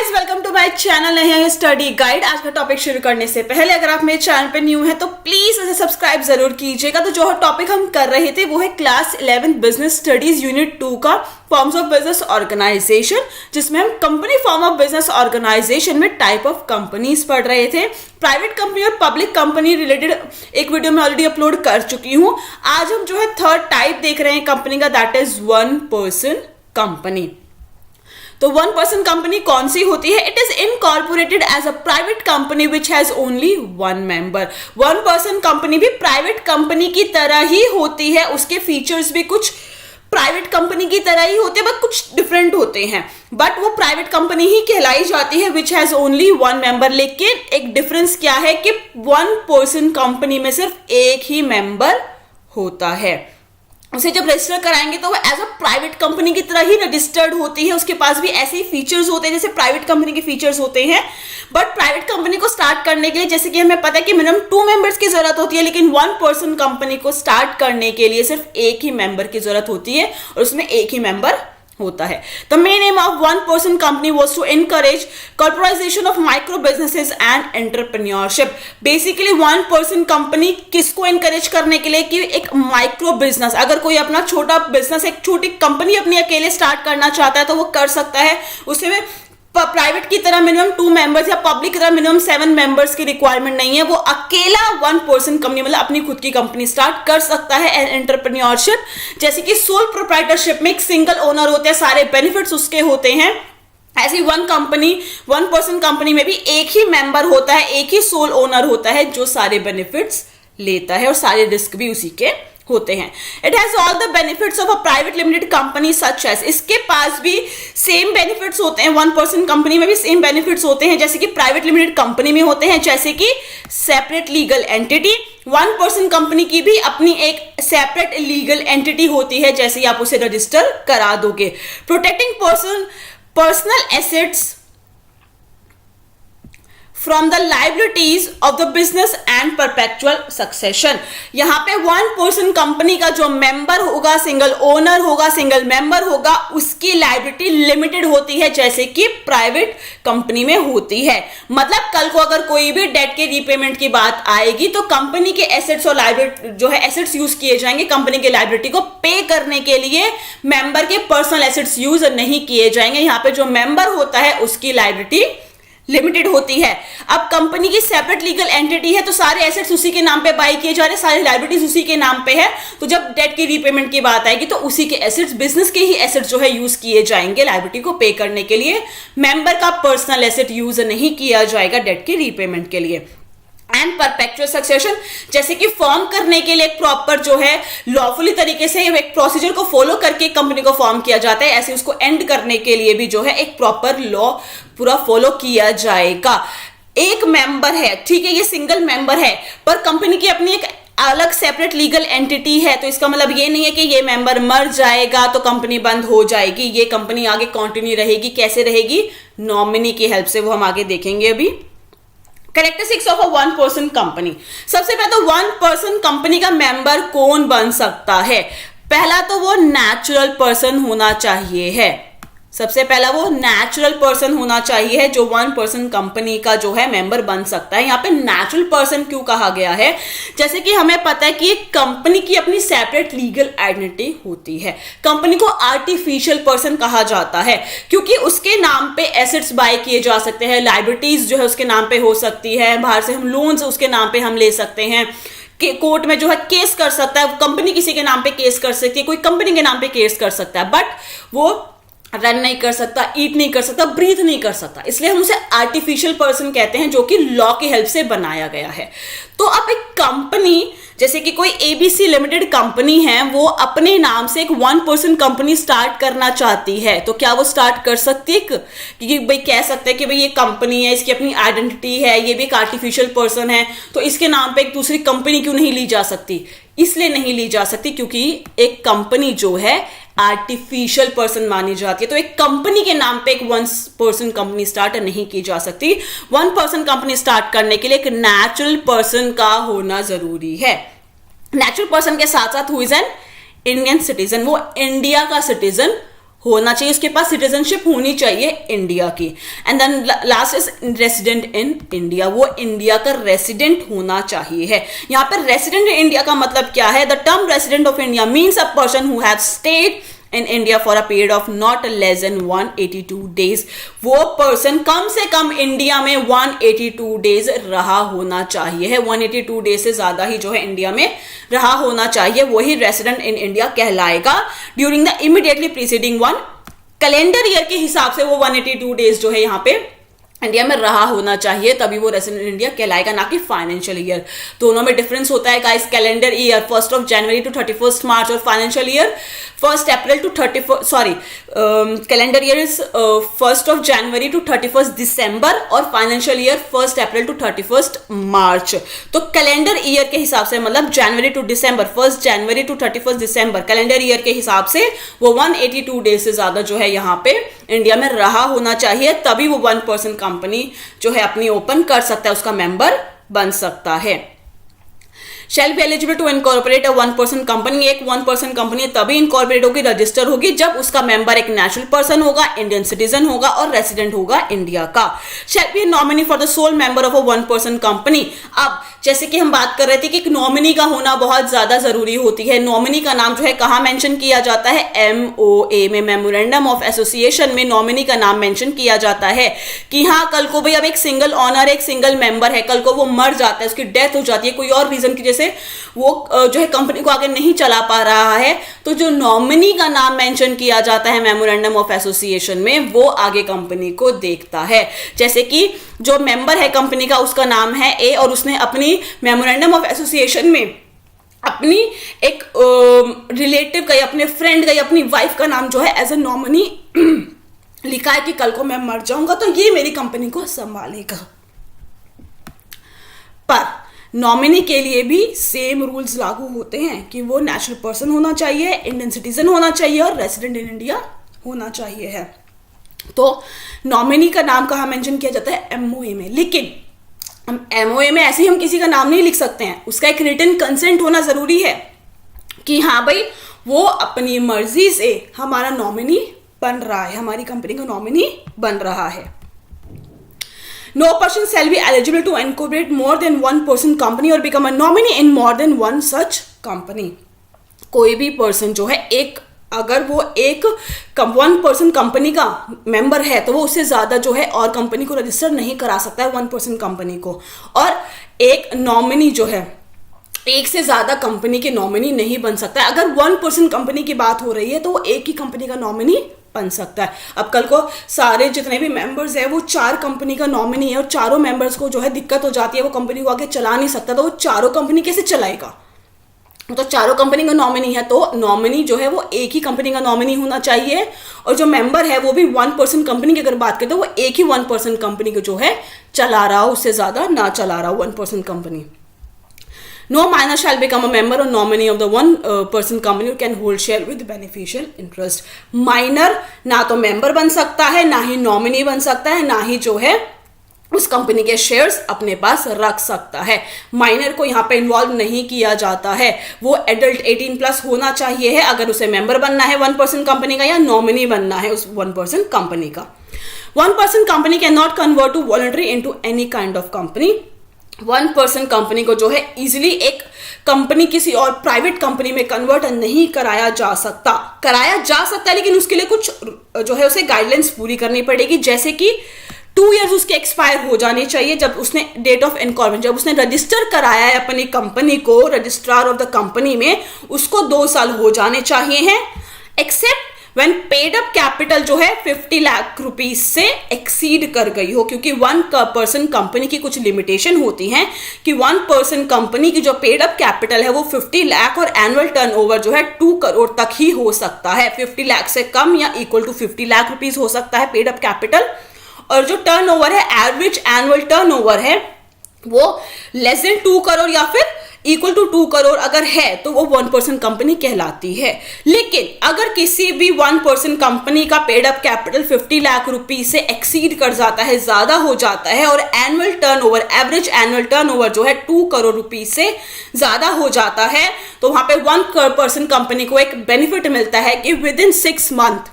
Guys, welcome to my channel नया study guide. आज का टॉपिक शुरू करने से पहले अगर आप मेरे चैनल पे न्यू हैं तो प्लीज इसे सब्सक्राइब जरूर कीजिएगा। तो जो टॉपिक हम कर रहे थे वो है क्लास 11 बिजनेस स्टडीज यूनिट 2 का फॉर्म्स ऑफ बिजनेस ऑर्गेनाइजेशन, जिसमें हम company form of business organisation में टाइप ऑफ कंपनीज पढ़ रहे थे। प्राइवेट कंपनी और पब्लिक कंपनी रिलेटेड एक वीडियो मैं ऑलरेडी अपलोड कर चुकी हूँ। आज हम जो है थर्ड टाइप देख रहे हैं कंपनी का, that is one person company. तो वन पर्सन कंपनी कौन सी होती है? It is incorporated as a private company which has only one member. One person company भी प्राइवेट कंपनी की तरह ही होती है, उसके फीचर्स भी कुछ प्राइवेट कंपनी की तरह ही होते हैं बट कुछ डिफरेंट होते हैं, बट वो प्राइवेट कंपनी ही कहलाई जाती है विच हैज ओनली वन मेंबर। लेकिन एक डिफरेंस क्या है कि वन पर्सन कंपनी में सिर्फ एक ही मेंबर होता है। उसे जब रजिस्टर कराएंगे तो वो एज अ प्राइवेट कंपनी की तरह ही रजिस्टर्ड होती है, उसके पास भी ऐसे ही फीचर्स होते हैं जैसे प्राइवेट कंपनी के फीचर्स होते हैं। बट प्राइवेट कंपनी को स्टार्ट करने के लिए जैसे कि हमें पता है कि मिनिमम 2 मेंबर्स की जरूरत होती है, लेकिन वन पर्सन कंपनी को स्टार्ट करने के लिए सिर्फ एक ही मेंबर की जरूरत होती है और उसमें एक ही मेंबर होता है। The main aim of one person company was to encourage corporatisation of micro businesses and entrepreneurship. Basically one person company किसको एनकरेज करने के लिए कि एक माइक्रो बिजनेस, अगर कोई अपना छोटा बिजनेस, एक छोटी कंपनी अपनी अकेले स्टार्ट करना चाहता है तो वो कर सकता है। उसे में प्राइवेट की तरह मिनिमम 2 मेंबर्स या पब्लिक की तरह मिनिमम 7 मेंबर्स की रिक्वायरमेंट नहीं है। वो अकेला वन पर्सन कंपनी मतलब अपनी खुद की कंपनी स्टार्ट कर सकता है। एंटरप्रेन्योरशिप जैसे कि सोल प्रोप्राइटरशिप में एक सिंगल ओनर होते हैं, सारे बेनिफिट्स उसके होते हैं। ऐसी वन पर्सन कंपनी में भी एक ही मेंबर होता है, एक ही सोल ओनर होता है जो सारे बेनिफिट्स लेता है और सारे रिस्क भी उसी के होते हैं। It has all the benefits of a private limited company such as, इसके पास भी सेम बेनिफिट्स होते हैं, वन पर्सन कंपनी में भी सेम बेनिफिट्स होते हैं जैसे कि प्राइवेट लिमिटेड कंपनी में होते हैं, जैसे कि separate legal entity. One person company की भी अपनी एक सेपरेट लीगल एंटिटी होती है, जैसे ही आप उसे रजिस्टर करा दोगे। Protecting personal assets from the liabilities of the business and perpetual succession. यहां पे वन पर्सन कंपनी का जो मेंबर होगा, सिंगल ओनर होगा, सिंगल मेंबर होगा, उसकी लाइबिलिटी लिमिटेड होती है जैसे कि प्राइवेट कंपनी में होती है। मतलब कल को अगर कोई भी डेट के रीपेमेंट की बात आएगी तो कंपनी के एसेट्स और लाइबिलिटी जो है एसेट्स यूज किए जाएंगे, कंपनी के लाइबिलिटी को पे करने के लिए मेंबर के पर्सनल एसेट्स यूज नहीं किए जाएंगे। यहां पे जो मेंबर होता है उसकी लाइबिलिटी लिमिटेड होती है। अब कंपनी की सेपरेट लीगल एंटिटी है तो सारे एसेट्स उसी के नाम पे बाय किए जा रहे हैं, सारी लायबिलिटीज उसी के नाम पे है। तो जब डेट की रीपेमेंट की बात आएगी तो उसी के एसेट्स, बिजनेस के ही एसेट्स जो है यूज किए जाएंगे लायबिलिटी को पे करने के लिए। मेंबर का पर्सनल एसेट यूज नहीं किया जाएगा डेट की रीपेमेंट के लिए। एंड परपेचुअल सक्सेशन जैसे कि फॉर्म करने के लिए एक प्रॉपर जो है लॉफुली तरीके से एक प्रोसीजर को फॉलो करके कंपनी को फॉर्म किया जाता है, ऐसे उसको एंड करने के लिए भी जो है एक प्रॉपर लॉ पूरा फॉलो किया जाएगा। एक मेंबर है, ठीक है, ये सिंगल मेंबर है, पर कंपनी की अपनी एक अलग सेपरेट लीगल एंटिटी है, तो इसका मतलब ये नहीं है कि ये मेंबर मर जाएगा तो कंपनी बंद हो जाएगी। ये कंपनी आगे कंटिन्यू रहेगी। कैसे रहेगी? नॉमिनी की हेल्प से, वो हम आगे देखेंगे अभी। Characteristics of a one person company. सबसे पहले तो वन पर्सन कंपनी का मेंबर कौन बन सकता है? पहला तो वो नेचुरल पर्सन होना चाहिए है। सबसे पहला वो नेचुरल पर्सन होना चाहिए जो वन पर्सन कंपनी का जो है मेंबर बन सकता है। यहाँ पे नेचुरल पर्सन क्यों कहा गया है? जैसे कि हमें पता है कि एक कंपनी की अपनी सेपरेट लीगल आइडेंटिटी होती है। कंपनी को आर्टिफिशियल पर्सन कहा जाता है क्योंकि उसके नाम पे एसेट्स बाय किए जा सकते हैं, लायबिलिटीज जो है उसके नाम पे हो सकती है, बाहर से हम लोन्स उसके नाम पे हम ले सकते हैं, कोर्ट में जो है केस कर सकता है, कंपनी किसी के नाम पे केस कर सकती है, कोई कंपनी के नाम पे केस कर सकता है, बट वो रन नहीं कर सकता, ईट नहीं कर सकता, ब्रीथ नहीं कर सकता। इसलिए हम उसे आर्टिफिशियल पर्सन कहते हैं जो कि लॉ की हेल्प से बनाया गया है। तो अब एक कंपनी जैसे कि कोई एबीसी लिमिटेड कंपनी है, वो अपने नाम से एक वन पर्सन कंपनी स्टार्ट करना चाहती है, तो क्या वो स्टार्ट कर सकती है? क्योंकि भाई कह सकते हैं कि भाई ये कंपनी है, इसकी अपनी आइडेंटिटी है, ये भी एक आर्टिफिशियल पर्सन है, तो इसके नाम पे एक दूसरी कंपनी क्यों नहीं ली जा सकती? इसलिए नहीं ली जा सकती क्योंकि एक कंपनी जो है आर्टिफिशियल पर्सन मानी जाती है। तो एक कंपनी के नाम पे एक वन पर्सन कंपनी स्टार्ट नहीं की जा सकती। वन पर्सन कंपनी स्टार्ट करने के लिए एक नेचुरल पर्सन का होना जरूरी है। नेचुरल पर्सन के साथ साथ who is an Indian citizen, वो इंडिया का सिटीजन होना चाहिए, उसके पास सिटीजनशिप होनी चाहिए इंडिया की। And then last is resident in India, वो इंडिया का रेसिडेंट होना चाहिए है। यहाँ पर रेसिडेंट इन इंडिया का मतलब क्या है? The term resident of India means a person who have stayed in India for a period of not less than 182 days। वो पर्सन कम से कम इंडिया में 182 डेज रहा होना चाहिए है। 182 डेज से ज्यादा ही जो है इंडिया में रहा होना चाहिए, वही रेसिडेंट इन इंडिया कहलाएगा। During the immediately preceding one calendar year के हिसाब से वो 182 डेज जो है यहाँ पे इंडिया में रहा होना चाहिए, तभी वो रेसिडेंट इंडिया कहलाएगा, ना कि फाइनेंशियल ईयर। दोनों में डिफरेंस होता है guys. Calendar year 1 January to 31 March और financial year 1 April to 31 sorry calendar year is 1 January to 31 December और financial year 1 April to 31 March. तो कैलेंडर ईयर के हिसाब से मतलब January to December, 1 January to 31 December calendar year के हिसाब से वो 182 डेज से ज्यादा जो है यहाँ पे इंडिया में रहा होना चाहिए, तभी वो 1% कंपनी जो है अपनी ओपन कर सकता है, उसका मेंबर बन सकता है। Shall be eligible to incorporate a 1% company, एक 1% कंपनी तभी इनकॉर्पोरेट होगी, रजिस्टर होगी जब उसका मेंबर एक नेशनल पर्सन होगा, इंडियन सिटीजन होगा और रेसिडेंट होगा इंडिया का। Shall be nominee for the sole member of a 1% company. अब जैसे कि हम बात कर रहे थे कि एक नॉमिनी का होना बहुत ज्यादा जरूरी होती है। नॉमिनी का नाम जो है कहाँ मेंशन किया जाता है? MOA में, मेमोरेंडम ऑफ एसोसिएशन में नॉमिनी का नाम मेंशन किया जाता है कि हाँ कल को भाई अब एक सिंगल ऑनर, एक सिंगल मेंबर है, कल को वो मर जाता है, उसकी डेथ हो जाती है कोई और रीजन की, जैसे वो जो है कंपनी को आगे नहीं चला पा रहा है, तो जो नॉमिनी का नाम मेंशन किया जाता है मेमोरेंडम ऑफ एसोसिएशन में, वो आगे कंपनी को देखता है। जैसे कि जो मेंबर है कंपनी का, उसका नाम है ए और उसने अपनी मेमोरेंडम ऑफ एसोसिएशन में अपनी एक रिलेटिव का या अपने फ्रेंड का या अपनी वाइफ का नाम जो है एज ए नॉमिनी लिखा है कि कल को मैं मर जाऊंगा तो ये मेरी कंपनी को संभालेगा। पर नॉमिनी के लिए भी सेम रूल्स लागू होते हैं कि वो नेशनल पर्सन होना चाहिए, इंडियन सिटीजन होना चाहिए और रेसिडेंट इन इंडिया होना चाहिए है। तो नॉमिनी का नाम कहाँ मेंशन किया जाता है? MOA में। लेकिन हम MOA में ऐसे ही हम किसी का नाम नहीं लिख सकते हैं, उसका एक रिटन कंसेंट होना जरूरी है कि हाँ भाई वो अपनी मर्जी से हमारा नॉमिनी बन रहा है, हमारी कंपनी का नॉमिनी बन रहा है। No person shall be eligible to incorporate more than 1% company or become a nominee in more than one such company। कोई भी पर्सन जो है एक, अगर वो एक 1% कंपनी का मेंबर है तो वो उससे ज्यादा जो है और कंपनी को रजिस्टर नहीं करा सकता है 1% कंपनी को। और एक नॉमिनी जो है एक से ज्यादा कंपनी के नॉमिनी नहीं बन सकता है। अगर 1% कंपनी की बात हो रही है तो वो एक ही कंपनी का नॉमिनी बन सकता है। अब कल को सारे जितने भी मेंबर्स है वो 4 कंपनी का नॉमिनी है और चारों मेंबर्स को जो है दिक्कत हो जाती है, वो कंपनी को आगे चला नहीं सकता, तो वो चारों कंपनी कैसे चलाएगा? तो चारों कंपनी का नॉमिनी है तो नॉमिनी जो है वो एक ही कंपनी का नॉमिनी होना चाहिए और जो मेंबर है वो भी 1% कंपनी की अगर बात करें तो वो एक ही 1% कंपनी को जो है चला रहा हो, उससे ज्यादा ना चला रहा हो 1% company. No minor shall become a member or nominee of the 1% company who can hold share with beneficial interest। Minor ना तो मेंबर बन सकता है, ना ही नॉमिनी बन सकता है, ना ही जो है उस कंपनी के शेयर्स अपने पास रख सकता है। माइनर को यहाँ पे इन्वॉल्व नहीं किया जाता है, वो एडल्ट 18+ होना चाहिए है अगर उसे मेंबर बनना है 1% कंपनी का या नॉमिनी बनना है उस 1% कंपनी का। 1% company can not convert to voluntary into any kind of company. 1% company को जो है इजिली एक कंपनी किसी और प्राइवेट कंपनी में कन्वर्ट नहीं कराया जा सकता। कराया जा सकता है लेकिन उसके लिए कुछ जो है उसे गाइडलाइंस पूरी करनी पड़ेगी, जैसे कि 2 इयर्स उसके एक्सपायर हो जाने चाहिए जब उसने डेट ऑफ इनकॉर्पोरेशन, जब उसने रजिस्टर कराया है अपनी कंपनी को रजिस्ट्रार ऑफ द कंपनी में, उसको 2 साल हो जाने चाहिए हैं, except when paid up capital जो है 50 लाख रुपीज से एक्सीड कर गई हो, क्योंकि 1% कंपनी की कुछ लिमिटेशन होती हैं कि 1% कंपनी की जो पेड अप कैपिटल है वो 50 लाख और एनुअल टर्नओवर जो है 2 करोड़ तक ही हो सकता है। 50 लाख से कम या इक्वल टू 50 लाख रुपीज हो सकता है पेड अप कैपिटल, और जो टर्नओवर है एवरेज एनुअल टर्नओवर है वो लेस देन 2 करोड़ या फिर इक्वल टू 2 करोड़ अगर है तो वो 1% कंपनी कहलाती है। लेकिन अगर किसी भी 1% कंपनी का paid up capital 50 lakh rupees से एक्सीड कर जाता है, ज्यादा हो जाता है, और annual turnover average annual turnover जो है 2 करोड़ रुपीज से ज्यादा हो जाता है, तो वहां पे 1% कंपनी को एक बेनिफिट मिलता है कि with in 6 month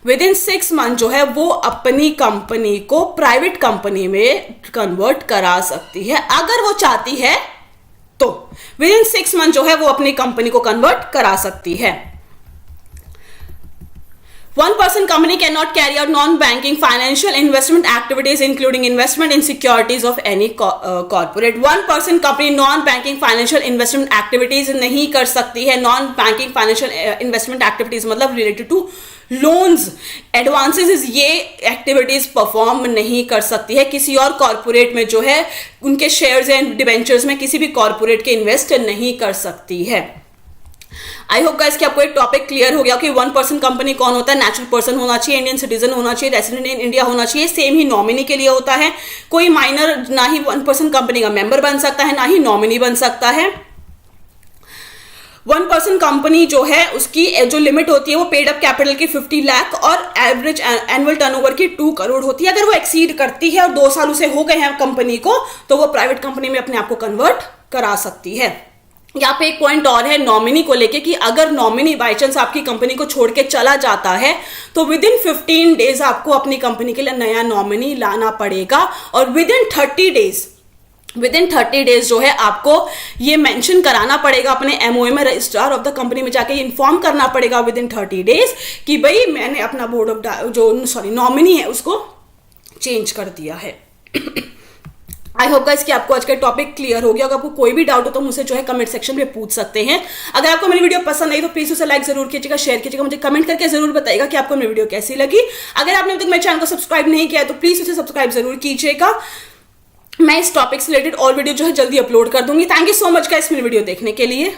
with in 6 month जो है वो अपनी कंपनी को प्राइवेट कंपनी में कन्वर्ट करा सकती है, अगर वो चाहती है तो विद इन 6 मंथ जो है वो अपनी कंपनी को कन्वर्ट करा सकती है। One person company cannot carry out non-banking financial investment activities including investment in securities of any corporate. One person company non-banking financial investment activities नहीं कर सकती है। Non-banking financial investment activities मतलब related to loans, advances, ये activities perform नहीं कर सकती है। किसी और corporate में जो है उनके shares and debentures में किसी भी corporate के invest नहीं कर सकती है। आई होप गाइस कि आपको एक टॉपिक क्लियर हो गया कि 1% कंपनी कौन होता है। नेचुरल पर्सन होना चाहिए, इंडियन सिटीजन होना चाहिए, रेसिडेंट इन इंडिया होना चाहिए। सेम ही नॉमिनी के लिए होता है। कोई माइनर ना ही 1% कंपनी का मेंबर बन सकता है, ना ही नॉमिनी बन सकता है। 1% कंपनी जो है उसकी जो लिमिट होती है वो पेड अप कैपिटल की 50 लाख और एवरेज एनुअल टर्नओवर की 2 करोड़ होती है। अगर वो एक्सीड करती है और 2 साल उसे हो गए हैं कंपनी को, तो वो प्राइवेट कंपनी में अपने आप को कन्वर्ट करा सकती है। यहाँ पे एक पॉइंट और है नॉमिनी को लेके कि अगर नॉमिनी बाय चांस आपकी कंपनी को छोड़ के चला जाता है तो विद इन 15 डेज आपको अपनी कंपनी के लिए नया नॉमिनी लाना पड़ेगा, और विद इन 30 डेज जो है आपको ये मेंशन कराना पड़ेगा अपने एमओए में, रजिस्ट्रार ऑफ द कंपनी में जाके इन्फॉर्म करना पड़ेगा विद इन 30 डेज कि भाई मैंने अपना बोर्ड ऑफ नॉमिनी है उसको चेंज कर दिया है। आई होप गाइस कि आपको आज का टॉपिक क्लियर हो गया। अगर आपको कोई भी डाउट हो तो मुझसे जो है कमेंट सेक्शन में पूछ सकते हैं। अगर आपको मेरी वीडियो पसंद आई तो प्लीज उसे लाइक जरूर कीजिएगा, शेयर कीजिएगा, मुझे कमेंट करके जरूर बताइएगा कि आपको मेरी वीडियो कैसी लगी। अगर आपने अभी तक मेरे चैनल को सब्सक्राइब नहीं किया है तो प्लीज उसे सब्सक्राइब जरूर कीजिएगा। मैं इस टॉपिक से रिलेटेड और वीडियो जो है जल्दी अपलोड कर दूंगी। Thank you so much guys मेरी वीडियो देखने के लिए।